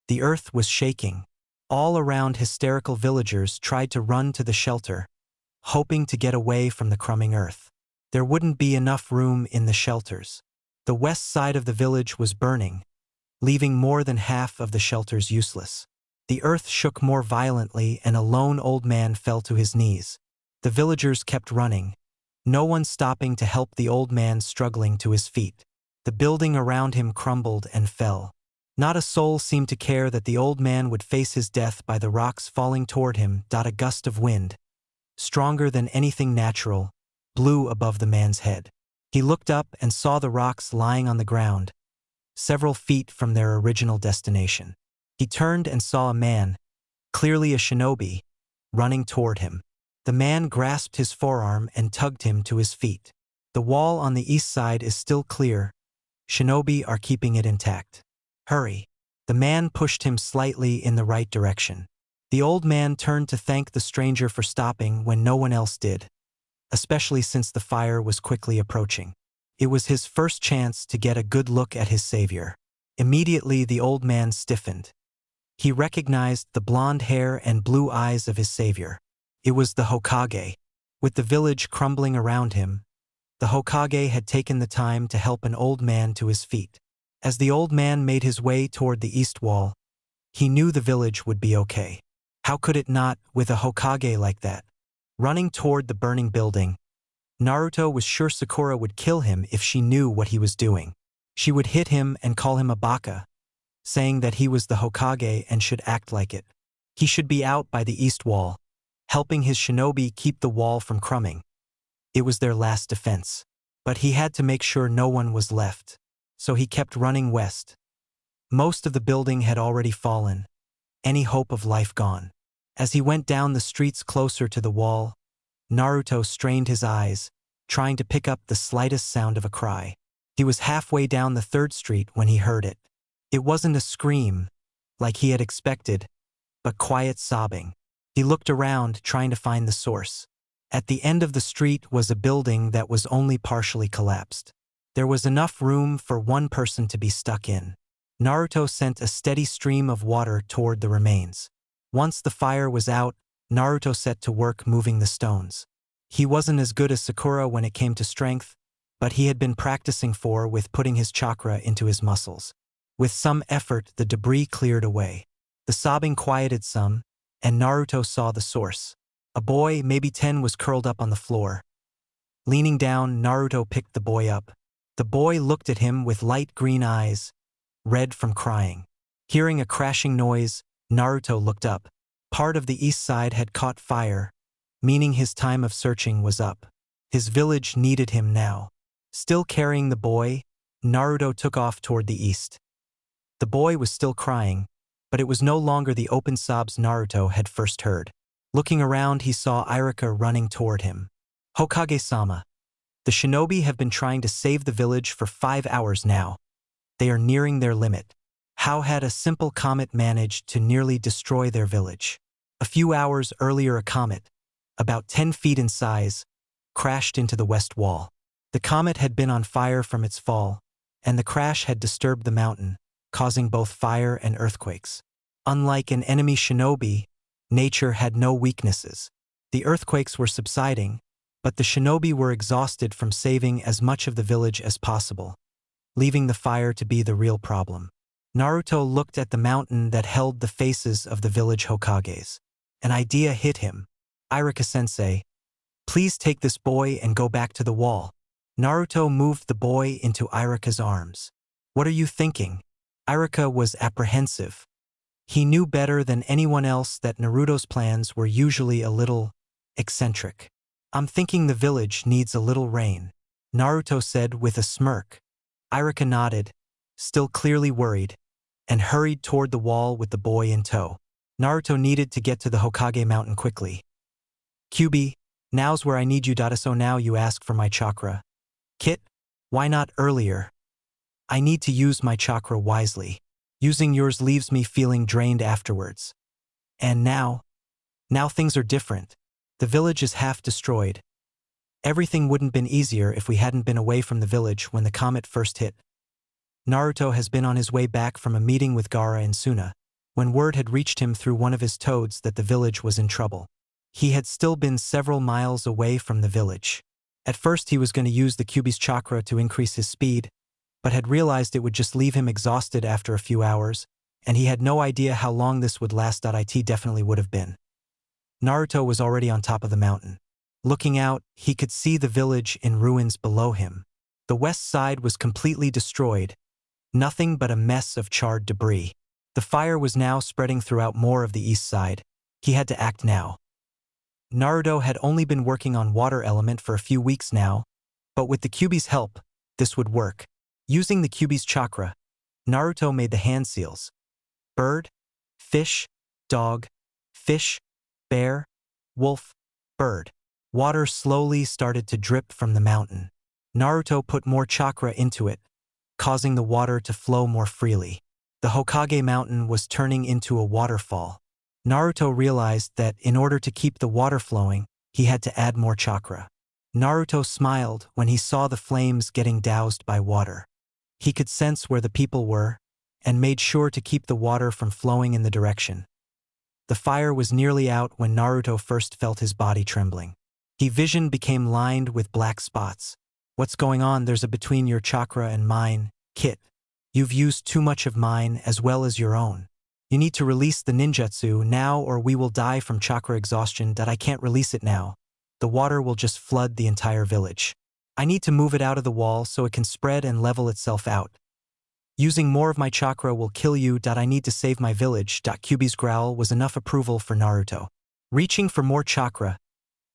The earth was shaking. All around, hysterical villagers tried to run to the shelter, hoping to get away from the crumbling earth. There wouldn't be enough room in the shelters. The west side of the village was burning, leaving more than half of the shelters useless. The earth shook more violently and a lone old man fell to his knees. The villagers kept running, no one stopping to help the old man struggling to his feet. The building around him crumbled and fell. Not a soul seemed to care that the old man would face his death by the rocks falling toward him. A gust of wind, stronger than anything natural, blew above the man's head. He looked up and saw the rocks lying on the ground, several feet from their original destination. He turned and saw a man, clearly a shinobi, running toward him. The man grasped his forearm and tugged him to his feet. The wall on the east side is still clear. Shinobi are keeping it intact. Hurry. The man pushed him slightly in the right direction. The old man turned to thank the stranger for stopping when no one else did, especially since the fire was quickly approaching. It was his first chance to get a good look at his savior. Immediately the old man stiffened. He recognized the blonde hair and blue eyes of his savior. It was the Hokage. With the village crumbling around him, the Hokage had taken the time to help an old man to his feet. As the old man made his way toward the east wall, he knew the village would be okay. How could it not, with a Hokage like that? Running toward the burning building, Naruto was sure Sakura would kill him if she knew what he was doing. She would hit him and call him a baka, saying that he was the Hokage and should act like it. He should be out by the east wall, helping his shinobi keep the wall from crumbling. It was their last defense. But he had to make sure no one was left, so he kept running west. Most of the building had already fallen, any hope of life gone. As he went down the streets closer to the wall, Naruto strained his eyes, trying to pick up the slightest sound of a cry. He was halfway down the third street when he heard it. It wasn't a scream, like he had expected, but quiet sobbing. He looked around, trying to find the source. At the end of the street was a building that was only partially collapsed. There was enough room for one person to be stuck in. Naruto sent a steady stream of water toward the remains. Once the fire was out, Naruto set to work moving the stones. He wasn't as good as Sakura when it came to strength, but he had been practicing with putting his chakra into his muscles. With some effort, the debris cleared away. The sobbing quieted some, and Naruto saw the source. A boy, maybe 10, was curled up on the floor. Leaning down, Naruto picked the boy up. The boy looked at him with light green eyes, red from crying. Hearing a crashing noise, Naruto looked up. Part of the east side had caught fire, meaning his time of searching was up. His village needed him now. Still carrying the boy, Naruto took off toward the east. The boy was still crying, but it was no longer the open sobs Naruto had first heard. Looking around, he saw Iruka running toward him. Hokage-sama. The shinobi have been trying to save the village for 5 hours now. They are nearing their limit. How had a simple comet managed to nearly destroy their village? A few hours earlier, a comet, about 10 feet in size, crashed into the west wall. The comet had been on fire from its fall, and the crash had disturbed the mountain, causing both fire and earthquakes. Unlike an enemy shinobi, nature had no weaknesses. The earthquakes were subsiding, but the shinobi were exhausted from saving as much of the village as possible, leaving the fire to be the real problem. Naruto looked at the mountain that held the faces of the village Hokages. An idea hit him. Iruka-sensei, please take this boy and go back to the wall. Naruto moved the boy into Iruka's arms. What are you thinking? Iruka was apprehensive. He knew better than anyone else that Naruto's plans were usually a little eccentric. I'm thinking the village needs a little rain, Naruto said with a smirk. Iruka nodded, still clearly worried, and hurried toward the wall with the boy in tow. Naruto needed to get to the Hokage mountain quickly. Kyubi, now's where I need you. So now you ask for my chakra. Kit, why not earlier? I need to use my chakra wisely. Using yours leaves me feeling drained afterwards. And now things are different. The village is half destroyed. Everything wouldn't been easier if we hadn't been away from the village when the comet first hit. Naruto has been on his way back from a meeting with Gaara and Suna. when word had reached him through one of his toads that the village was in trouble. He had still been several miles away from the village. At first he was going to use the Kyuubi's chakra to increase his speed, but had realized it would just leave him exhausted after a few hours, and he had no idea how long this would last. It definitely would have been. Naruto was already on top of the mountain. Looking out, he could see the village in ruins below him. The west side was completely destroyed, nothing but a mess of charred debris. The fire was now spreading throughout more of the east side. He had to act now. Naruto had only been working on water element for a few weeks now, but with the Kyuubi's help, this would work. Using the Kyuubi's chakra, Naruto made the hand seals. Bird, fish, dog, fish, bear, wolf, bird. Water slowly started to drip from the mountain. Naruto put more chakra into it, causing the water to flow more freely. The Hokage mountain was turning into a waterfall. Naruto realized that in order to keep the water flowing, he had to add more chakra. Naruto smiled when he saw the flames getting doused by water. He could sense where the people were, and made sure to keep the water from flowing in the direction. The fire was nearly out when Naruto first felt his body trembling. His vision became lined with black spots. What's going on? There's a between your chakra and mine, Kit. You've used too much of mine as well as your own. You need to release the ninjutsu now or we will die from chakra exhaustion. I can't release it now. The water will just flood the entire village. I need to move it out of the wall so it can spread and level itself out. Using more of my chakra will kill you. I need to save my village. Kyuubi's growl was enough approval for Naruto. Reaching for more chakra,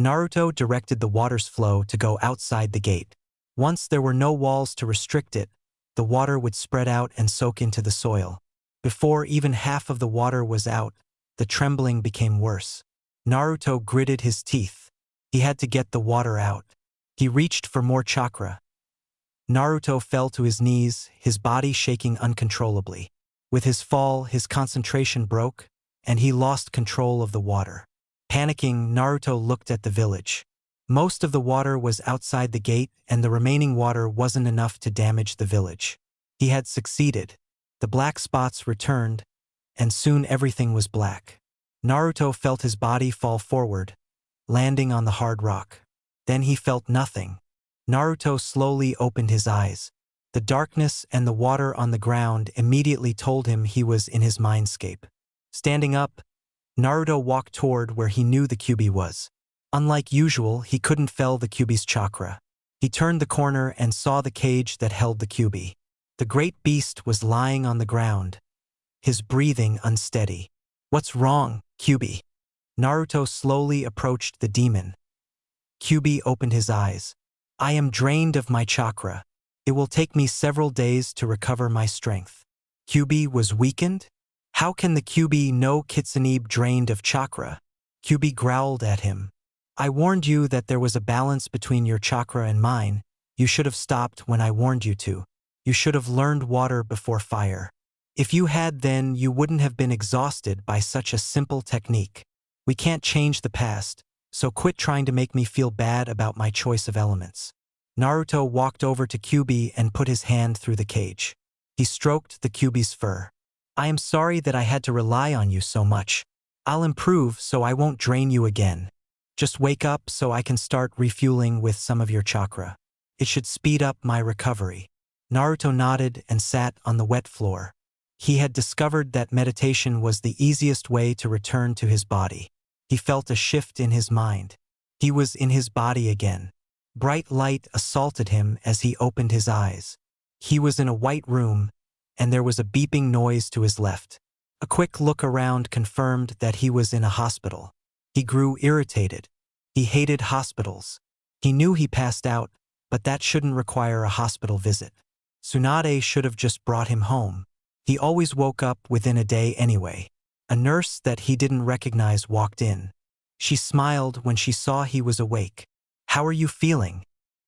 Naruto directed the water's flow to go outside the gate. Once there were no walls to restrict it, the water would spread out and soak into the soil. Before even half of the water was out, the trembling became worse. Naruto gritted his teeth. He had to get the water out. He reached for more chakra. Naruto fell to his knees, his body shaking uncontrollably. With his fall, his concentration broke, and he lost control of the water. Panicking, Naruto looked at the village. Most of the water was outside the gate, and the remaining water wasn't enough to damage the village. He had succeeded. The black spots returned, and soon everything was black. Naruto felt his body fall forward, landing on the hard rock. Then he felt nothing. Naruto slowly opened his eyes. The darkness and the water on the ground immediately told him he was in his mindscape. Standing up, Naruto walked toward where he knew the Kyuubi was. Unlike usual, he couldn't feel the Kyuubi's chakra. He turned the corner and saw the cage that held the Kyuubi. The great beast was lying on the ground, his breathing unsteady. What's wrong, Kyuubi? Naruto slowly approached the demon. Kyuubi opened his eyes. I am drained of my chakra. It will take me several days to recover my strength. Kyuubi was weakened? How can the Kyuubi know Kitsune drained of chakra? Kyuubi growled at him. I warned you that there was a balance between your chakra and mine. You should have stopped when I warned you to. You should have learned water before fire. If you had then, you wouldn't have been exhausted by such a simple technique. We can't change the past, so quit trying to make me feel bad about my choice of elements. Naruto walked over to Kyuubi and put his hand through the cage. He stroked the Kyuubi's fur. I am sorry that I had to rely on you so much. I'll improve so I won't drain you again. Just wake up so I can start refueling with some of your chakra. It should speed up my recovery. Naruto nodded and sat on the wet floor. He had discovered that meditation was the easiest way to return to his body. He felt a shift in his mind. He was in his body again. Bright light assaulted him as he opened his eyes. He was in a white room, and there was a beeping noise to his left. A quick look around confirmed that he was in a hospital. He grew irritated. He hated hospitals. He knew he passed out, but that shouldn't require a hospital visit. Tsunade should have just brought him home. He always woke up within a day anyway. A nurse that he didn't recognize walked in. She smiled when she saw he was awake. How are you feeling?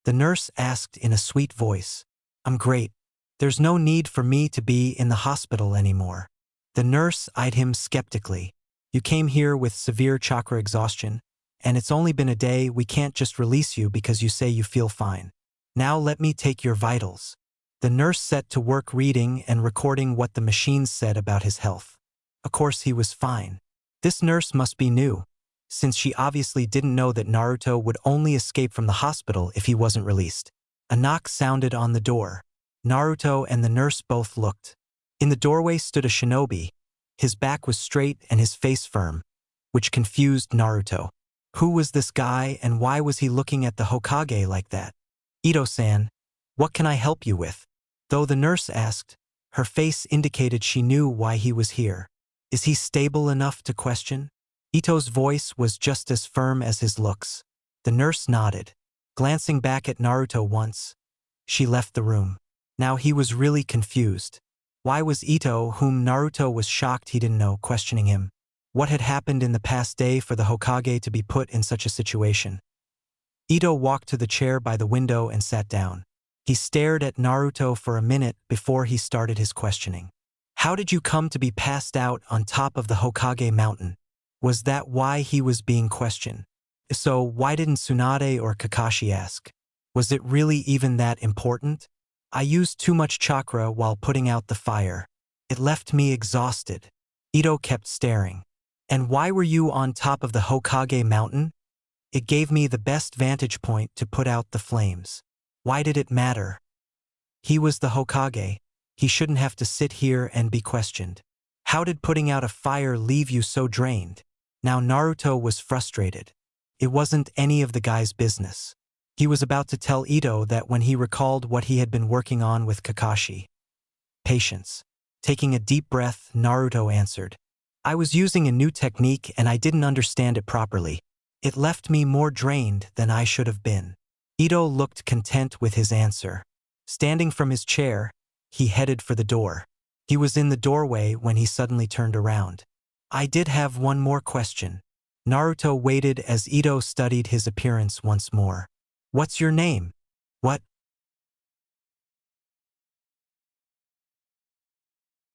The nurse asked in a sweet voice. I'm great. There's no need for me to be in the hospital anymore. The nurse eyed him skeptically. You came here with severe chakra exhaustion, and it's only been a day. We can't just release you because you say you feel fine. Now let me take your vitals. The nurse set to work reading and recording what the machines said about his health. Of course he was fine. This nurse must be new, since she obviously didn't know that Naruto would only escape from the hospital if he wasn't released. A knock sounded on the door. Naruto and the nurse both looked. In the doorway stood a shinobi. His back was straight and his face firm, which confused Naruto. Who was this guy and why was he looking at the Hokage like that? Ito-san, what can I help you with? Though the nurse asked, her face indicated she knew why he was here. Is he stable enough to question? Ito's voice was just as firm as his looks. The nurse nodded. Glancing back at Naruto once, she left the room. Now he was really confused. Why was Ito, whom Naruto was shocked he didn't know, questioning him? What had happened in the past day for the Hokage to be put in such a situation? Ito walked to the chair by the window and sat down. He stared at Naruto for a minute before he started his questioning. How did you come to be passed out on top of the Hokage mountain? Was that why he was being questioned? So why didn't Tsunade or Kakashi ask? Was it really even that important? I used too much chakra while putting out the fire. It left me exhausted. Ito kept staring. And why were you on top of the Hokage mountain? It gave me the best vantage point to put out the flames. Why did it matter? He was the Hokage. He shouldn't have to sit here and be questioned. How did putting out a fire leave you so drained? Now Naruto was frustrated. It wasn't any of the guy's business. He was about to tell Ito that when he recalled what he had been working on with Kakashi. Patience. Taking a deep breath, Naruto answered. I was using a new technique and I didn't understand it properly. It left me more drained than I should have been. Ito looked content with his answer. Standing from his chair, he headed for the door. He was in the doorway when he suddenly turned around. I did have one more question. Naruto waited as Ito studied his appearance once more. What's your name? What?